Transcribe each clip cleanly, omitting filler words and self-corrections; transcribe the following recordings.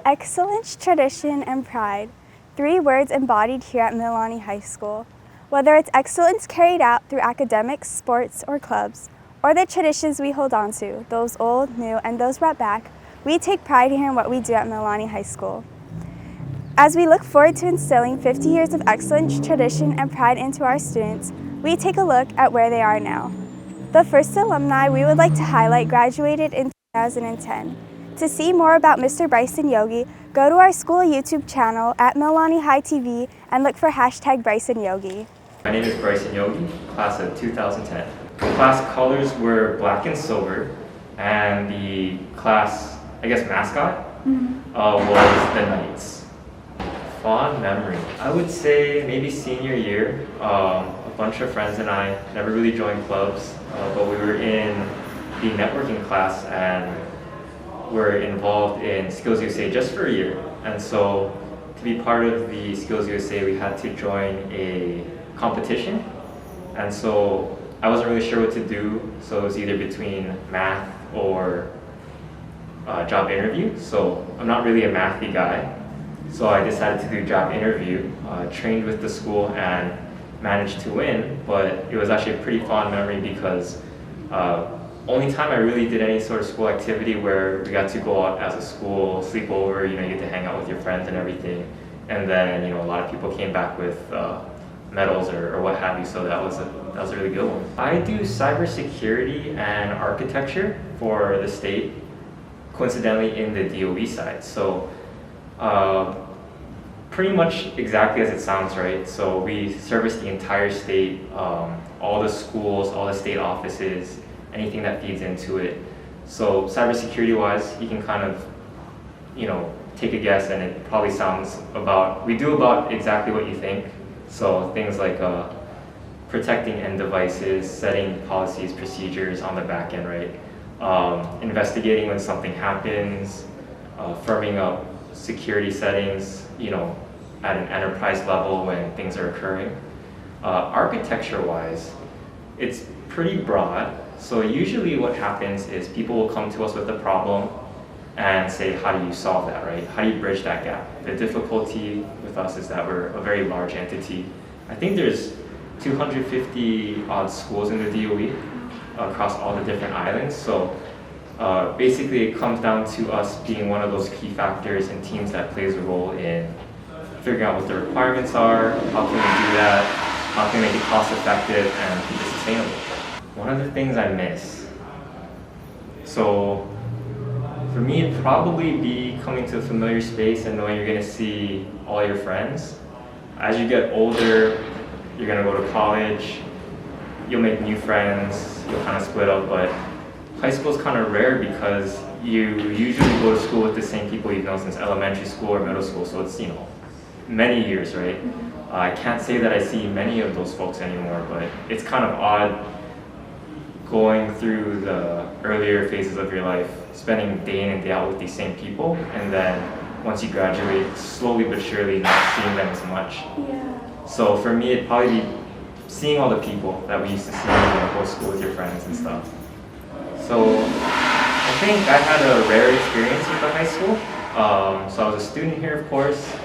Excellence, tradition, and pride. 3 words embodied here at Mililani High School. Whether it's excellence carried out through academics, sports, or clubs, or the traditions we hold on to, those old, new, and those brought back, we take pride here in what we do at Mililani High School. As we look forward to instilling 50 years of excellence, tradition, and pride into our students, we take a look at where they are now. The first alumni we would like to highlight graduated in 2010. To see more about Mr. Bryson Yogi, go to our school YouTube channel at Mililani High TV and look for #Bryson Yogi. My name is Bryson Yogi, class of 2010. The class colors were black and silver, and the class, mascot was the Knights. Fond memory. I would say maybe senior year. A bunch of friends and I never really joined clubs, but we were in the networking class and were involved in SkillUSA just for a year. And so to be part of the SkillUSA, we had to join a competition. And so I wasn't really sure what to do. So it was either between math or job interview. So I'm not really a mathy guy. So I decided to do job interview, trained with the school and managed to win, but it was actually a pretty fond memory because only time I really did any sort of school activity where we got to go out as a school, sleep over, you get to hang out with your friends and everything. And then, a lot of people came back with medals or what have you, so that was a really good one. I do cybersecurity and architecture for the state, coincidentally in the DOE side. So pretty much exactly as it sounds, right? So we service the entire state, all the schools, all the state offices, anything that feeds into it. So cybersecurity wise, you can kind of, take a guess, and it probably sounds we do about exactly what you think. So things like protecting end devices, setting policies, procedures on the back end, right? Investigating when something happens, firming up security settings, at an enterprise level when things are occurring. Architecture-wise, it's pretty broad. So usually what happens is people will come to us with a problem and say, how do you solve that, right? How do you bridge that gap? The difficulty with us is that we're a very large entity. I think there's 250 odd schools in the DOE across all the different islands. So basically it comes down to us being one of those key factors and teams that plays a role in figuring out what the requirements are, how can we do that, how can we make it cost effective and keep it sustainable. One of the things I miss. So for me, it'd probably be coming to a familiar space and knowing you're gonna see all your friends. As you get older, you're gonna go to college, you'll make new friends, you'll kind of split up, but high school is kind of rare because you usually go to school with the same people you've known since elementary school or middle school, so it's, many years, right? I can't say that I see many of those folks anymore, but it's kind of odd going through the earlier phases of your life, spending day in and day out with these same people, and then once you graduate, slowly but surely not seeing them as much. Yeah. So for me, it'd probably be seeing all the people that we used to see when you go to school with your friends and stuff. So I think I had a rare experience with the high school. So I was a student here, of course,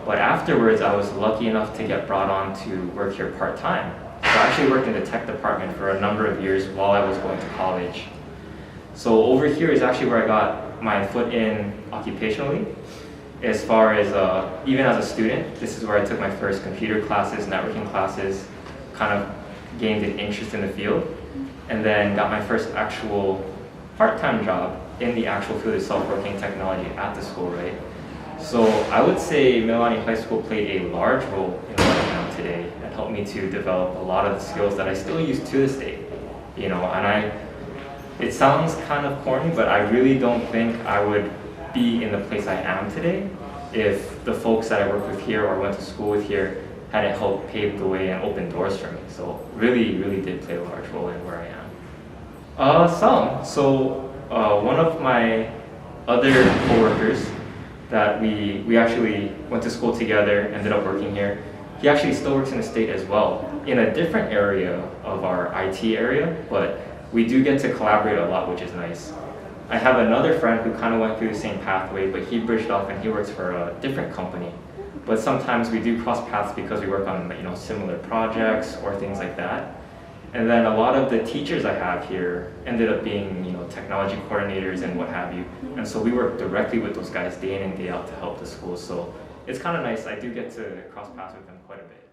but afterwards I was lucky enough to get brought on to work here part-time. So I actually worked in the tech department for a number of years while I was going to college. So over here is actually where I got my foot in occupationally. As far as, even as a student, this is where I took my first computer classes, networking classes, kind of gained an interest in the field, and then got my first actual part-time job in the actual field itself, working technology at the school, right? So I would say Mililani High School played a large role in what I am today and helped me to develop a lot of the skills that I still use to this day. And it sounds kind of corny, but I really don't think I would be in the place I am today if the folks that I work with here or went to school with here hadn't helped pave the way and open doors for me. So really, really did play a large role in where I am. So one of my other coworkers that we actually went to school together, ended up working here. He actually still works in the state as well, in a different area of our IT area, but we do get to collaborate a lot, which is nice. I have another friend who kind of went through the same pathway, but he bridged off and he works for a different company. But sometimes we do cross paths because we work on similar projects or things like that. And then a lot of the teachers I have here ended up being technology coordinators and what have you. And so we work directly with those guys day in and day out to help the school. So it's kind of nice. I do get to cross paths with them quite a bit.